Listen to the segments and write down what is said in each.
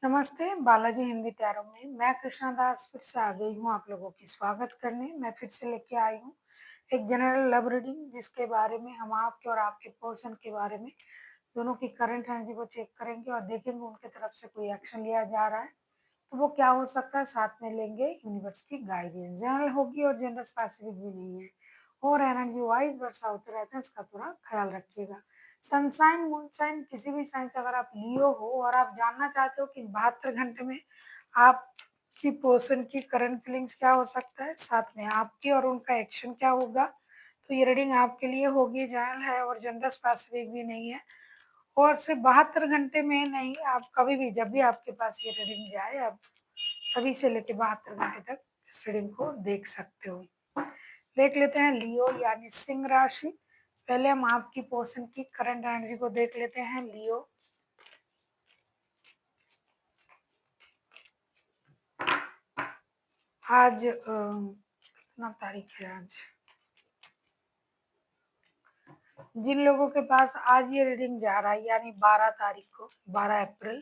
नमस्ते, बालाजी हिंदी टैरो में मैं कृष्णा दास फिर से आ गई हूँ आप लोगों की स्वागत करने। मैं फिर से लेके आई हूँ एक जनरल लव रीडिंग जिसके बारे में हम आपके और आपके पर्सन के बारे में दोनों की करंट एनर्जी को चेक करेंगे और देखेंगे उनके तरफ से कोई एक्शन लिया जा रहा है तो वो क्या हो सकता है। साथ में लेंगे यूनिवर्स की गाइडेंस, जनरल होगी और जेंडर स्पेसिफिक भी नहीं है और एनर्जी वाइज वर्षा होते रहते हैं, इसका थोड़ा ख्याल रखिएगा। सनशाइन मूनशाइन किसी भी साइन से अगर आप लियो हो और आप जानना चाहते हो कि 72 घंटे में आपकी पर्सन की करंट फीलिंग्स क्या हो सकता है, साथ में आपकी और उनका एक्शन क्या होगा, तो ये रीडिंग आपके लिए होगी। जनरल है और जेंडर स्पेसिफिक भी नहीं है और सिर्फ 72 घंटे में नहीं, आप कभी भी जब भी आपके पास ये रीडिंग जाए आप तभी से लेके 72 घंटे तक इस रीडिंग को देख सकते हो। देख लेते हैं लियो यानी सिंह राशि। पहले हम आपकी पर्सन की करंट एनर्जी को देख लेते हैं। लियो, आज कितना तारीख है आज? जिन लोगों के पास आज ये रीडिंग जा रहा है यानी 12 तारीख को, 12 अप्रैल,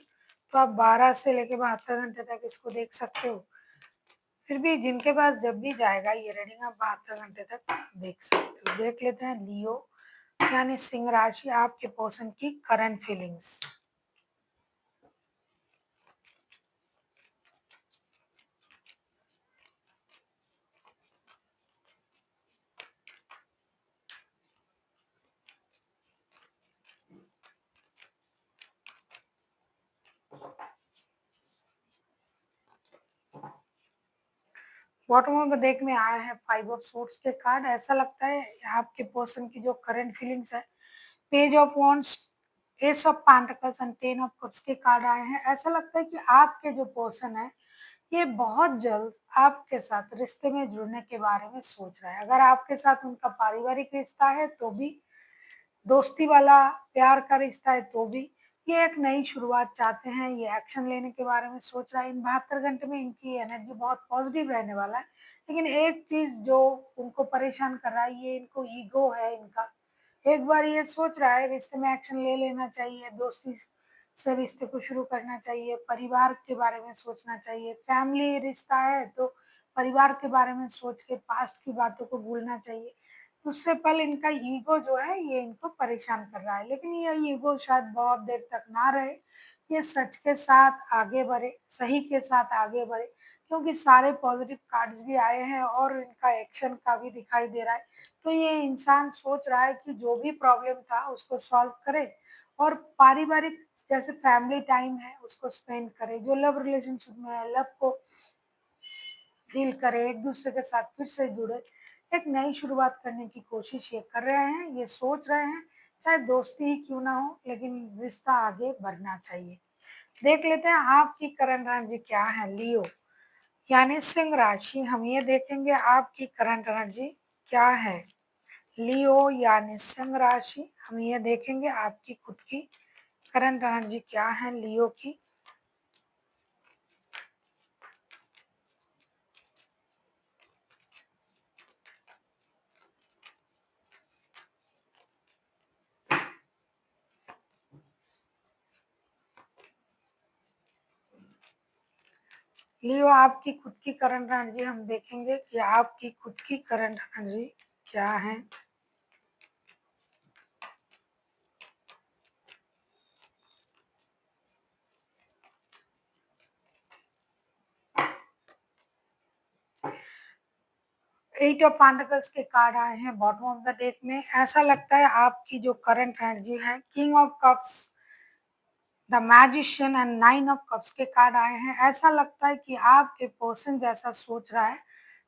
तो आप 12 से लेके 72 घंटे तक इसको देख सकते हो। फिर भी जिनके पास जब भी जाएगा ये रीडिंग आप 72 घंटे तक देख सकते हो। देख लेते हैं लियो यानी सिंह राशि, आपके पर्सन की current feelings. Bottom of the deck में आया है 5 ऑफ सोर्ड्स के कार्ड। ऐसा लगता है आपके पर्सन की जो करंट फीलिंग्स है, page of wands, S of pentacles and 10 of cups के कार्ड आए हैं। ऐसा लगता है कि आपके जो पर्सन है ये बहुत जल्द आपके साथ रिश्ते में जुड़ने के बारे में सोच रहा है। अगर आपके साथ उनका पारिवारिक रिश्ता है तो भी, दोस्ती वाला प्यार का रिश्ता है तो भी, ये एक नई शुरुआत चाहते हैं, ये एक्शन लेने के बारे में सोच रहा है। इन 72 घंटे में इनकी एनर्जी बहुत पॉजिटिव रहने वाला है, लेकिन एक चीज जो उनको परेशान कर रहा है, ये इनको ईगो है इनका। एक बार ये सोच रहा है रिश्ते में एक्शन ले लेना चाहिए, दोस्ती से रिश्ते को शुरू करना चाहिए, परिवार के बारे में सोचना चाहिए। फैमिली रिश्ता है तो परिवार के बारे में सोच के पास्ट की बातों को भूलना चाहिए। दूसरे पल इनका ईगो जो है ये इनको परेशान कर रहा है, लेकिन ये ईगो शायद बहुत देर तक ना रहे। ये सच के साथ आगे बढ़े, सही के साथ आगे बढ़े, क्योंकि सारे पॉजिटिव कार्ड्स भी आए हैं और इनका एक्शन का भी दिखाई दे रहा है। तो ये इंसान सोच रहा है कि जो भी प्रॉब्लम था उसको सॉल्व करे और पारिवारिक जैसे फैमिली टाइम है उसको स्पेंड करे, जो लव रिलेशनशिप में है लव को फील करे, एक दूसरे के साथ फिर से जुड़े, एक नई शुरुआत करने की कोशिश ये कर रहे हैं, ये सोच रहे हैं। चाहे दोस्ती ही क्यों ना हो, लेकिन रिश्ता आगे बढ़ना चाहिए। देख लेते हैं आपकी करंट एनर्जी क्या है लियो यानी सिंह राशि। हम ये देखेंगे आपकी करंट एनर्जी क्या है लियो यानी सिंह राशि। हम ये देखेंगे आपकी खुद की करंट एनर्जी क्या है लियो की। लियो आपकी खुद की करंट एनर्जी हम देखेंगे कि आपकी खुद की करंट एनर्जी क्या है। एट ऑफ पेंटिकल्स के कार्ड आए हैं बॉटम ऑफ द डेक में। ऐसा लगता है आपकी जो करंट एनर्जी है, king of cups, the magician and 9 of cups के कार्ड आए हैं। ऐसा लगता है कि आपके पर्सन जैसा सोच रहा है,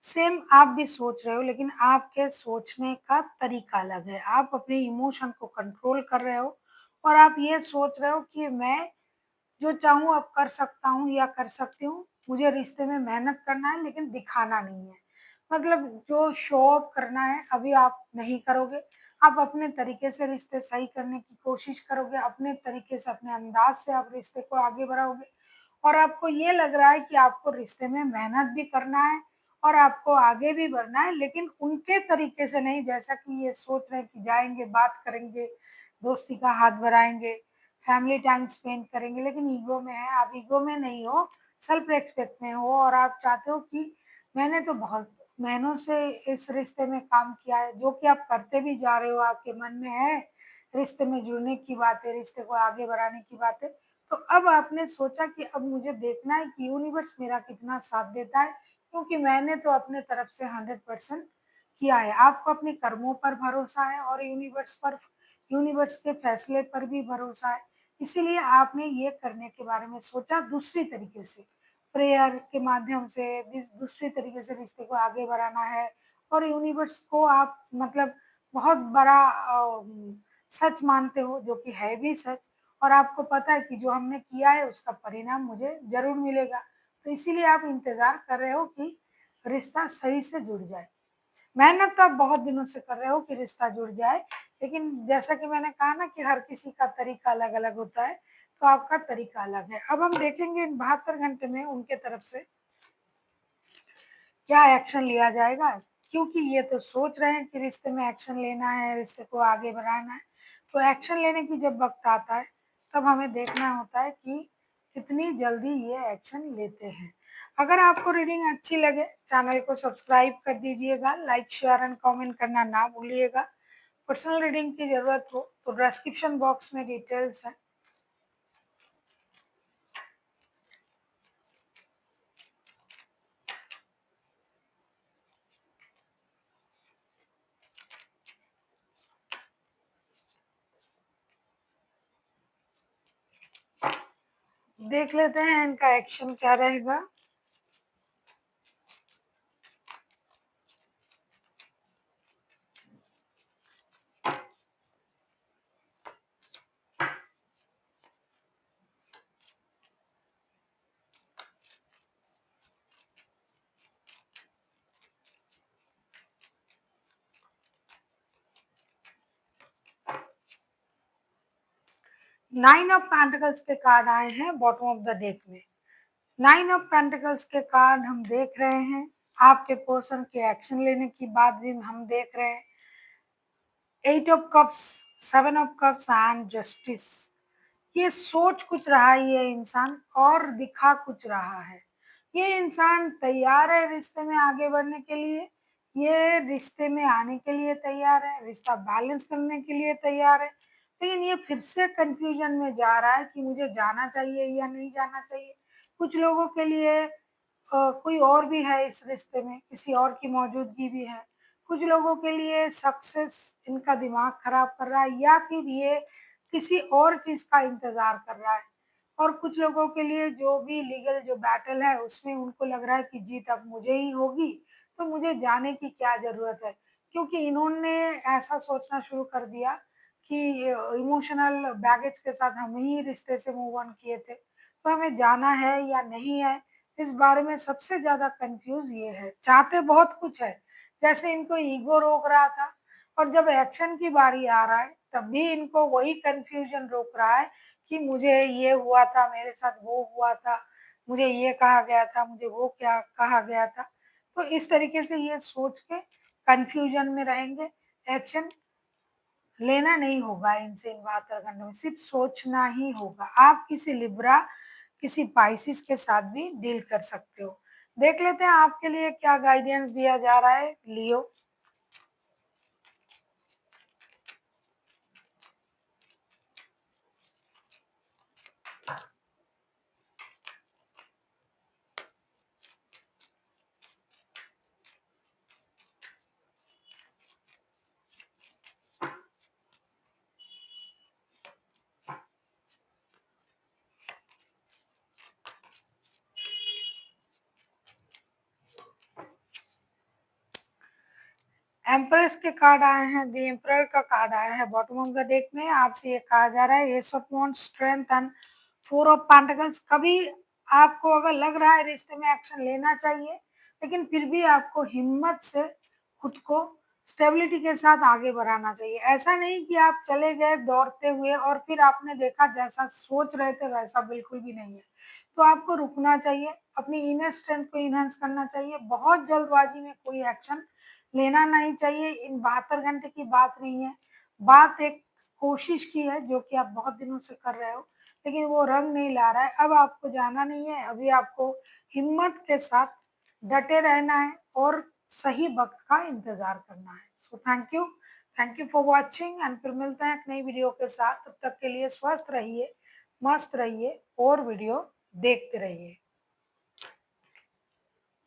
सेम आप भी सोच रहे हो, लेकिन आपके सोचने का तरीका अलग है। आप अपने इमोशन को कंट्रोल कर रहे हो और आप ये सोच रहे हो कि मैं जो चाहूँ अब कर सकता हूँ या कर सकती हूँ। मुझे रिश्ते में मेहनत करना है लेकिन दिखाना नहीं है। मतलब जो शो ऑफ करना है अभी आप नहीं करोगे। आप अपने तरीके से रिश्ते सही करने की कोशिश करोगे, अपने तरीके से, अपने अंदाज से आप रिश्ते को आगे बढ़ाओगे और आपको ये लग रहा है कि आपको रिश्ते में मेहनत भी करना है और आपको आगे भी बढ़ना है, लेकिन उनके तरीके से नहीं जैसा कि ये सोच रहे हैं कि जाएँगे, बात करेंगे, दोस्ती का हाथ बढ़ाएँगे, फैमिली टाइम स्पेंड करेंगे, लेकिन ईगो में है, आप ईगो में नहीं हो, सेल्फ रिस्पेक्ट में हो और आप चाहते हो कि मैंने तो बहुत महीनों से इस रिश्ते में काम किया है, जो कि आप करते भी जा रहे हो, आपके मन में है, रिश्ते में जुड़ने की बात है, रिश्ते को आगे बढ़ाने की बात है। तो अब आपने सोचा कि अब मुझे देखना है कि यूनिवर्स मेरा कितना साथ देता है, क्योंकि मैंने तो अपने तरफ से 100% किया है। आपको अपने कर्मों पर भरोसा है और यूनिवर्स के फैसले पर भी भरोसा है। इसीलिए आपने ये करने के बारे में सोचा दूसरी तरीके से, प्रेयर के माध्यम से दूसरी तरीके से रिश्ते को आगे बढ़ाना है और यूनिवर्स को आप मतलब बहुत बड़ा सच मानते हो, जो कि है भी सच और आपको पता है कि जो हमने किया है उसका परिणाम मुझे ज़रूर मिलेगा। तो इसीलिए आप इंतज़ार कर रहे हो कि रिश्ता सही से जुड़ जाए। मेहनत तो आप बहुत दिनों से कर रहे हो कि रिश्ता जुड़ जाए, लेकिन जैसा कि मैंने कहा ना कि हर किसी का तरीका अलग-अलग होता है, तो आपका तरीका अलग है। अब हम देखेंगे इन 72 घंटे में उनके तरफ से क्या एक्शन लिया जाएगा, क्योंकि ये तो सोच रहे हैं कि रिश्ते में एक्शन लेना है, रिश्ते को आगे बढ़ाना है। तो एक्शन लेने की जब वक़्त आता है, तब हमें देखना होता है कि कितनी जल्दी ये एक्शन लेते हैं। अगर आपको रीडिंग अच्छी लगे, चैनल को सब्सक्राइब कर दीजिएगा, लाइक, शेयर एंड कमेंट करना ना भूलिएगा। पर्सनल रीडिंग की ज़रूरत हो, तो डिस्क्रिप्शन बॉक्स में डिटेल्स हैं। देख लेते हैं इनका एक्शन क्या रहेगा। 9 ऑफ पेंटिकल्स के कार्ड आए हैं बॉटम ऑफ द डेक में। 9 ऑफ पेंटिकल्स के कार्ड हम देख रहे हैं, आपके पर्सन के एक्शन लेने की बात भी हम देख रहे हैं। 8 of cups, 7 of cups and justice. ये सोच कुछ रहा है ये इंसान और दिखा कुछ रहा है। ये इंसान तैयार है रिश्ते में आगे बढ़ने के लिए, ये रिश्ते में आने के लिए तैयार है, रिश्ता बैलेंस करने के लिए तैयार है, लेकिन ये फिर से कंफ्यूजन में जा रहा है कि मुझे जाना चाहिए या नहीं जाना चाहिए। कुछ लोगों के लिए कोई और भी है इस रिश्ते में, किसी और की मौजूदगी भी है। कुछ लोगों के लिए सक्सेस इनका दिमाग खराब कर रहा है या फिर ये किसी और चीज़ का इंतज़ार कर रहा है और कुछ लोगों के लिए जो भी लीगल जो बैटल है उसमें उनको लग रहा है कि जीत अब मुझे ही होगी, तो मुझे जाने की क्या ज़रूरत है? क्योंकि इन्होंने ऐसा सोचना शुरू कर दिया कि इमोशनल बैगेज के साथ हम ही रिश्ते से मूव ऑन किए थे, तो हमें जाना है या नहीं है, इस बारे में सबसे ज़्यादा कन्फ्यूज़ ये है। चाहते बहुत कुछ है, जैसे इनको ईगो रोक रहा था और जब एक्शन की बारी आ रहा है, तब भी इनको वही कन्फ्यूज़न रोक रहा है कि मुझे ये हुआ था, मेरे साथ वो हुआ था, मुझे ये कहा गया था, मुझे वो क्या कहा गया था। तो इस तरीके से ये सोच के कन्फ्यूज़न में रहेंगे, एक्शन लेना नहीं होगा इनसे इन 72 घंटों में, सिर्फ़ सोचना ही होगा। आप किसी लिब्रा, किसी पाइसेस के साथ भी डील कर सकते हो। देख लेते हैं आपके लिए क्या गाइडेंस दिया जा रहा है, लियो। एम्प्रेस के कार्ड आए हैं, द एम्परर का कार्ड आया है बॉटम ऑफ द डेक में। आपसे ये कहा जा रहा है S of wands, strength and 4 of pentacles. कभी आपको अगर लग रहा है रिश्ते में एक्शन लेना चाहिए, लेकिन फिर भी आपको हिम्मत से खुद को स्टेबिलिटी के साथ आगे बढ़ाना चाहिए। ऐसा नहीं कि आप चले गए दौड़ते हुए और फिर आपने देखा जैसा सोच रहे थे वैसा बिल्कुल भी नहीं है। तो आपको रुकना चाहिए, अपनी इनर स्ट्रेंथ को एनहांस करना चाहिए। बहुत जल्दबाजी में कोई एक्शन लेना नहीं चाहिए। इन 72 घंटे की बात नहीं है, बात एक कोशिश की है, जो कि आप बहुत दिनों से कर रहे हो, लेकिन वो रंग नहीं ला रहा है। अब आपको जाना नहीं है, अभी आपको हिम्मत के साथ डटे रहना है और सही वक़्त का इंतज़ार करना है। So thank you for watching and फिर मिलते हैं एक नई वीडियो के साथ। तब तक के लिए स्वस्थ रहिए, मस्त रहिए और वीडियो देखते रहिए।